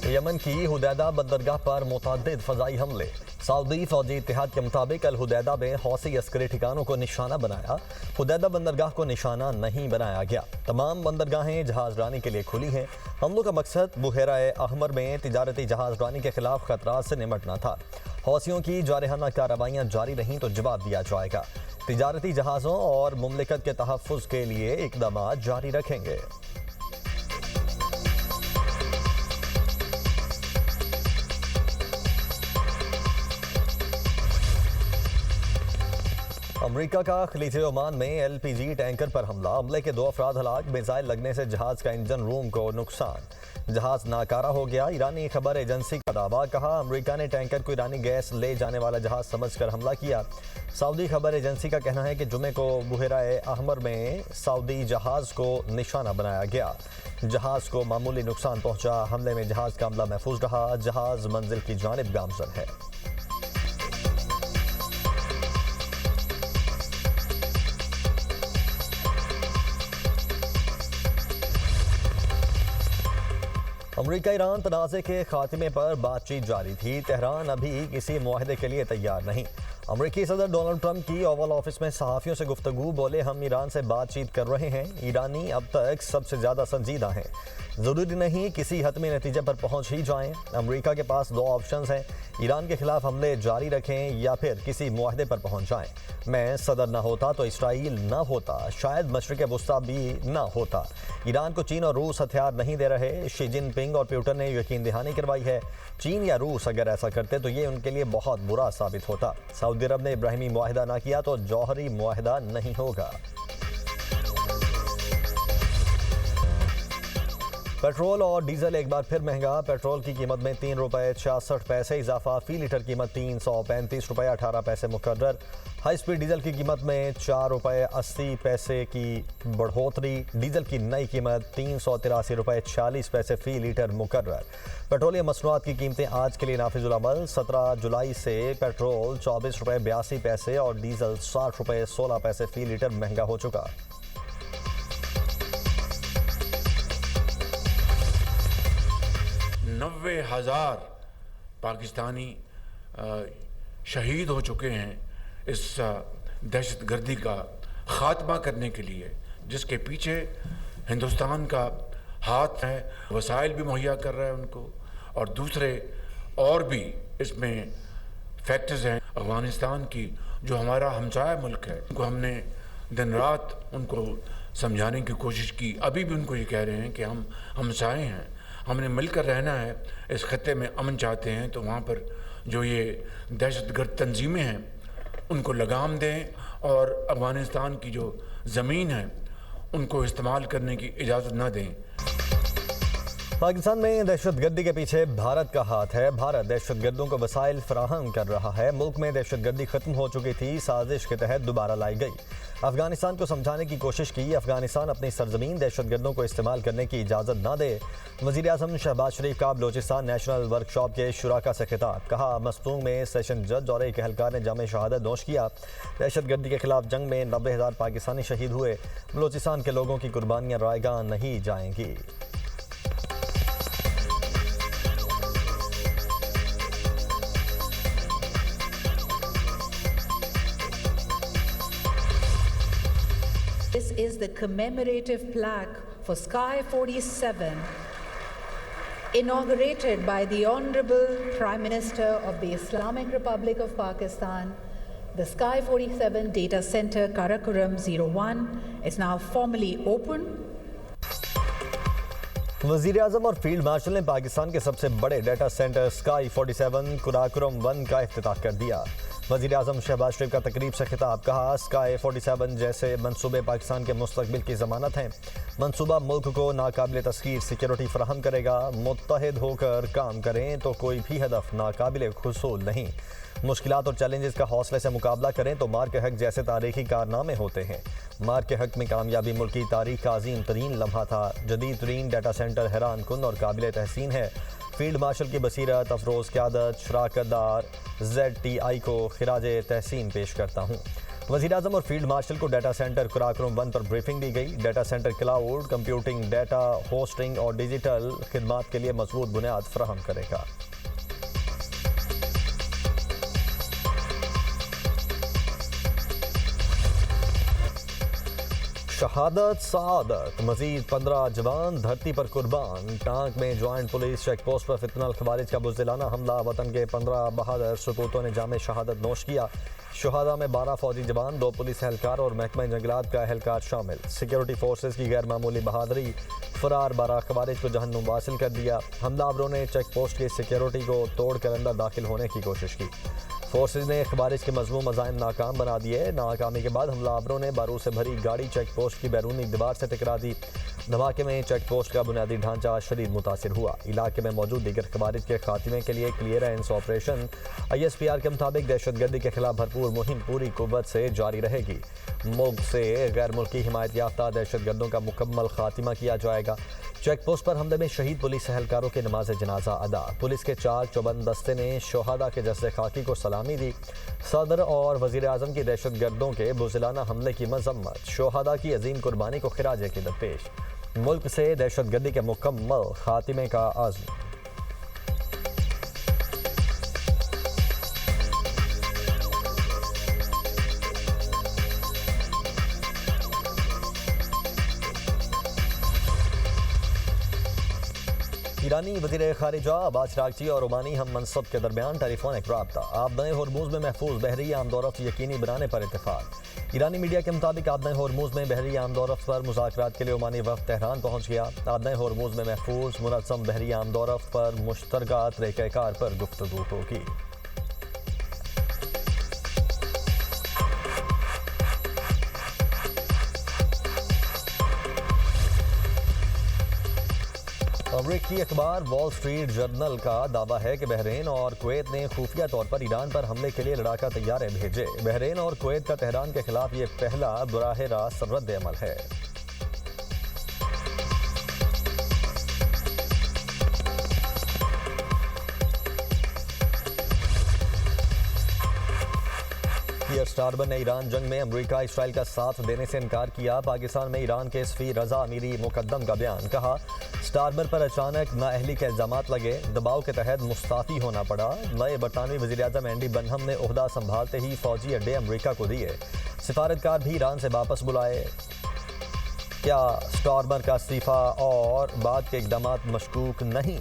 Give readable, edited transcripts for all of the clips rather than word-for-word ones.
Yemen की Hudaydah बंदरगाह पर मुतअद्दिद फ़ज़ाई हमले। सऊदी फौजी इत्तेहाद के मुताबिक अल हुदैदा में हौसी अस्करी ठिकानों को निशाना बनाया। हुदैदा बंदरगाह को निशाना नहीं बनाया गया। तमाम बंदरगाहें जहाज़रानी के लिए खुली हैं। हमलों का मकसद बुहेरा अहमर में तिजारती जहाज़रानी के खिलाफ खतरात से निमटना था। हौसियों की जारहाना कार्रवाइयाँ जारी रहीं तो जवाब दिया जाएगा। तिजारती जहाज़ों और मुमलिकत के तहफ़्फ़ुज़ के लिए इक़दाम जारी रखेंगे। अमरीका का खलीज ओमान में LPG टैंकर पर हमला। हमले के 2 अफराद हलाक। मिसाइल लगने से जहाज का इंजन रूम को नुकसान। जहाज नाकारा हो गया। ईरानी खबर एजेंसी का दावा। कहा अमरीका ने टैंकर को ईरानी गैस ले जाने वाला जहाज समझकर हमला किया। सऊदी खबर एजेंसी का कहना है कि जुमे को बुहेरा अहमर में सऊदी जहाज को निशाना बनाया गया। जहाज को मामूली नुकसान पहुंचा। हमले में जहाज का अमला महफूज रहा। जहाज मंजिल की जानिब गामजन है। अमरीका ईरान तनाज़े के खात्मे पर बातचीत जारी थी। तेहरान अभी किसी मुआहदे के लिए तैयार नहीं। अमरीकी सदर डोनाल्ड ट्रंप की ओवल ऑफिस में सहाफ़ियों से गुफ्तगू। बोले हम ईरान से बातचीत कर रहे हैं। ईरानी अब तक सबसे ज़्यादा संजीदा हैं। ज़रूरी नहीं किसी हतमी नतीजे पर पहुँच ही जाएं। अमरीका के पास 2 ऑप्शंस हैं। ईरान के खिलाफ हमले जारी रखें या फिर किसी मुआहदे पर पहुँच जाएं। मैं सदर ना होता तो इसराइल ना होता, शायद मशरिक़ वुस्ता भी ना होता। ईरान को चीन और रूस हथियार नहीं दे रहे। शी जिनपिंग और पुतिन ने यकीन दहानी करवाई है। चीन या रूस अगर ऐसा करते तो ये उनके लिए बहुत बुरा साबित होता। सऊदी अरब ने इब्राहिमी मुआहिदा ना किया तो जौहरी मुआहिदा नहीं होगा। पेट्रोल और डीजल एक बार फिर महंगा। पेट्रोल की कीमत में 3 रुपये 66 पैसे इजाफा। फी लीटर कीमत 335 रुपये 18 पैसे मुकर्रर। हाई स्पीड डीजल की कीमत में 4 रुपये 80 पैसे की बढ़ोतरी। डीजल की नई कीमत 383 रुपये 46 पैसे फी लीटर मुकर्रर। पेट्रोलियम मसनूआत की कीमतें आज के लिए नाफिजुल अमल। 17 जुलाई से पेट्रोल 24 रुपये 82 पैसे और डीजल 60 रुपये 16 पैसे फी लीटर महंगा हो चुका। 90,000 पाकिस्तानी शहीद हो चुके हैं इस दहशतगर्दी का ख़ात्मा करने के लिए, जिसके पीछे हिंदुस्तान का हाथ है। वसाइल भी मुहैया कर रहा है उनको, और दूसरे और भी इसमें फैक्टर्स हैं। अफ़गानिस्तान की जो हमारा हमसाया मुल्क है, उनको हमने दिन रात उनको समझाने की कोशिश की। अभी भी उनको ये कह रहे हैं कि हम हमसाए हैं, हमने मिलकर रहना है। इस खत्ते में अमन चाहते हैं तो वहाँ पर जो ये दहशतगर्द तंजीमें हैं उनको लगाम दें और अफ़गानिस्तान की जो ज़मीन है उनको इस्तेमाल करने की इजाज़त न दें। पाकिस्तान में दहशतगर्दी के पीछे भारत का हाथ है। भारत दहशतगर्दों को वसाइल फराहम कर रहा है। मुल्क में दहशतगर्दी खत्म हो चुकी थी, साजिश के तहत दोबारा लाई गई। अफगानिस्तान को समझाने की कोशिश की। अफगानिस्तान अपनी सरजमीन दहशतगर्दों को इस्तेमाल करने की इजाज़त ना दे। वज़ीर आज़म शहबाज शरीफ का बलोचिस्तान नेशनल वर्कशॉप के शुराका से खिताब। कहा मस्तूंग में सेशन जज और एक एहलकार ने जामे शहादत नोश किया। दहशतगर्दी के खिलाफ जंग में 90,000 पाकिस्तानी शहीद हुए। बलोचिस्तान के लोगों की कुर्बानियाँ रायगां नहीं जाएंगी। This is the commemorative plaque for Sky 47, inaugurated by the Honorable Prime Minister of the Islamic Republic of Pakistan. The Sky 47 Data Center Karakoram 01 is now formally open. वज़ीर आज़म और फील्ड मार्शल ने पाकिस्तान के सबसे बड़े डाटा सेंटर स्काई 47 कुराकुरम 1 का इफ्तिताह कर दिया। वज़ीर आज़म शहबाज शरीफ का तकरीब से खिताब। कहा स्काई 47 जैसे मंसूबे पाकिस्तान के मुस्तकबिल की ज़मानत हैं। मंसूबा मुल्क को नाकाबिल तस्खीर सिक्योरिटी फराहम करेगा। मुत्तहिद होकर काम करें तो कोई भी हदफ नाकाबिल हुसूल नहीं। मुश्किलात और चैलेंजेस का हौसले से मुकाबला करें तो मार के हक जैसे तारीखी कारनामे होते हैं। मार के हक में कामयाबी मुल्क की तारीख का अजीम तरीन लम्हा था। जदीद तरीन डाटा सेंटर हैरान कुन और काबिल तहसीन है। फील्ड मार्शल की बसीरत, अफरोज़ क़यादत, शराकतदार ZTI को खिराज तहसीन पेश करता हूँ। वज़ीर-ए-आज़म और फील्ड मार्शल को डाटा सेंटर कराकोरम 1 पर ब्रीफिंग दी गई। Data centre cloud computing, data hosting और डिजिटल खिदमात के लिए मजबूत बुनियाद फराहम करेगा। शहादत सआदत, मजीद 15 जवान धरती पर कुर्बान। टांक में ज्वाइंट पुलिस चेक पोस्ट पर फितनल खवारिज का बुज़दिलाना हमला। वतन के 15 बहादुर सपूतों ने जामे शहादत नोश किया। शुहादा में 12 फौजी जवान, 2 पुलिस एहलकार और महकमा जंगलात का एहलकार शामिल। सिक्योरिटी फोर्सेस की गैर मामूली बहादुरी, फरार 12 खवारिज को जहन्नुम वासिल कर दिया। हमलावरों ने चेक पोस्ट की सिक्योरिटी को तोड़कर अंदर दाखिल होने की कोशिश की। फोर्सेज ने खवारिज के मजमूम मज़ाइम नाकाम बना दिए। नाकामी के बाद हमलावरों ने बारूद से भरी गाड़ी चेक पोस्ट की बैरूनी दीवार से टकरा दी। धमाके में चेक पोस्ट का बुनियादी ढांचा शदीद मुतासिर हुआ। इलाके में मौजूद दीगर खवारिज के खात्मे के लिए क्लियरेंस ऑपरेशन ISPR के मुताबिक दहशतगर्दी के खिलाफ भरपूर मुहिम पूरी कुव्वत से जारी रहेगी। मुल्क से गैर मुल्की हिमायत याफ्ता दहशतगर्दों का मुकम्मल खात्मा किया जाएगा। चेक पोस्ट पर हमले में शहीद पुलिस एहलकारों के नमाज जनाजा अदा। पुलिस के 4 चौबंद दस्ते ने शोहदा के जस्से खाकी को सलामी दी। सदर और वज़ीर-ए-आज़म की दहशतगर्दों के बुज़दिलाना हमले की मजम्मत। शोहदा की अजीम कुर्बानी को खिराज अकीदत पेश। मुल्क से दहशतगर्दी के मुकम्मल खात्मे का आज़म। ईरानी वज़ीर ख़ारिजा अब्बास अराग़ची और ओमानी हम मनसब के दरमियान टेलीफोनिक राब्ता। आबदाए होर्मुज़ में महफूज बहरी आमदोरफ्त यकीनी बनाने पर इत्तेफाक। ईरानी मीडिया के मुताबिक आबदाए होर्मुज़ में बहरी आमदोरफ्त पर मुज़ाकरात के लिए ओमानी वफ़द तेहरान पहुँच गया। आबदाए होर्मुज़ में महफूज मुनज़्ज़म बहरी आमदोरफ्त पर मुश्तरका तरीक़ाकार पर गुफ्तगू होगी। अमरीकी अखबार वॉल स्ट्रीट जर्नल का दावा है कि बहरीन और कुवैत ने खुफिया तौर पर ईरान पर हमले के लिए लड़ाका तैयारे भेजे। बहरीन और कुवैत का तेहरान के खिलाफ ये पहला बराह रास्त रद्द अमल है। कियर स्टारमर ने ईरान जंग में अमेरिका इसराइल का साथ देने से इनकार किया। पाकिस्तान में ईरान के सफ़ीर रजा अमीरी मुकद्दम का बयान। कहा, स्टारमर पर अचानक नाअहली के इल्ज़ामात लगे, दबाव के तहत मुस्ताफ़ी होना पड़ा। नए बरतानवी वज़ीर-ए-आज़म एंडी बनहम ने ओहदा संभालते ही फौजी अड्डे अमेरिका को दिए। सिफारतकार भी ईरान से वापस बुलाए। क्या स्टारमर का इस्तीफ़ा और बाद के इक़दामात मशकूक नहीं?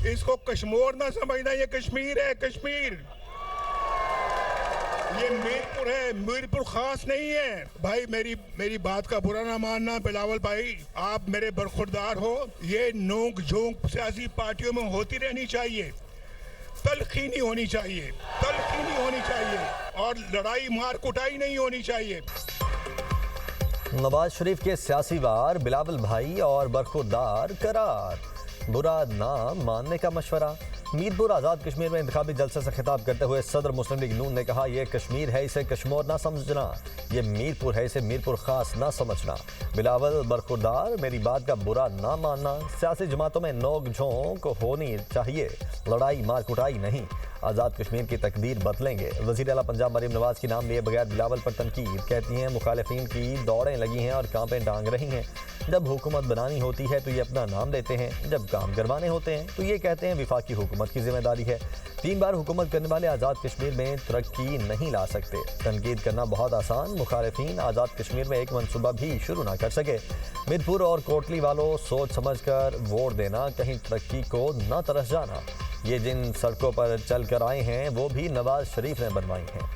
इसको कश्मीर ना समझना, ये कश्मीर है। कश्मीर ये मीरपुर है, मीरपुर खास नहीं है। भाई मेरी बात का बुरा ना मानना बिलावल भाई, आप मेरे बरखुरदार हो। ये नोक झोंक सियासी पार्टियों में होती रहनी चाहिए, तलखी नहीं होनी चाहिए, तलखी नहीं होनी चाहिए और लड़ाई मार कुटाई नहीं होनी चाहिए। नवाज शरीफ के सियासी वार, बिलावल भाई और बरखुरदार करार। बुरा नाम मानने का मशवरा। मीरपुर आज़ाद कश्मीर में इंतखाबी जलसे से खिताब करते हुए सदर मुस्लिम लीग नून ने कहा, यह कश्मीर है, इसे कश्मीर ना समझना। ये मीरपुर है, इसे मीरपुर खास ना समझना। बिलावल बरखुरदार, मेरी बात का बुरा ना मानना। सियासी जमातों में नोक झोंक होनी चाहिए, लड़ाई मार कुटाई नहीं। आज़ाद कश्मीर की तकदीर बदलेंगे। वज़ीर आला पंजाब मरीम नवाज की नाम लिए बगैर बिलावल पर तनकीद। कहती हैं, मुखालिफिन की दौड़ें लगी हैं और कांपें टांग रही हैं। जब हुकूमत बनानी होती है तो ये अपना नाम देते हैं, जब काम करवाने होते हैं तो ये कहते हैं विफाकी हुकूमत की जिम्मेदारी है। 3 बार हुकूमत करने वाले आज़ाद कश्मीर में तरक्की नहीं ला सकते। तनकीद करना बहुत आसान, मुखालिफिन आज़ाद कश्मीर में एक मनसूबा भी शुरू ना कर सके। मीरपुर और कोटली वालों, सोच समझ कर वोट देना, कहीं तरक्की को न तरस जाना। ये जिन सड़कों पर चल कर आए हैं वो भी नवाज शरीफ ने बनवाई हैं।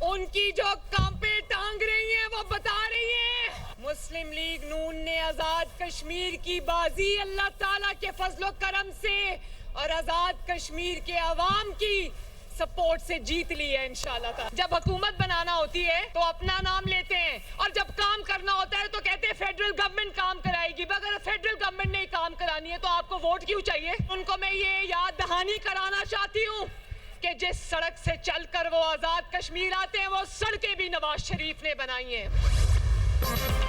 उनकी जो कांपे टांग रही हैं वो बता रही हैं, मुस्लिम लीग नून ने आजाद कश्मीर की बाजी अल्लाह ताला के फजलो करम से और आजाद कश्मीर के अवाम की सपोर्ट से जीत ली है इंशाल्लाह। जब हुकूमत बनाना होती है तो अपना नाम लेते हैं और जब काम करना होता है तो कहते हैं फेडरल गवर्नमेंट काम कराएगी। अगर फेडरल गवर्नमेंट ने काम करानी है तो आपको वोट क्यों चाहिए? उनको मैं ये याद दहानी कराना चाहती हूँ कि जिस सड़क से चलकर वो आजाद कश्मीर आते हैं वो सड़कें भी नवाज शरीफ ने बनाई हैं।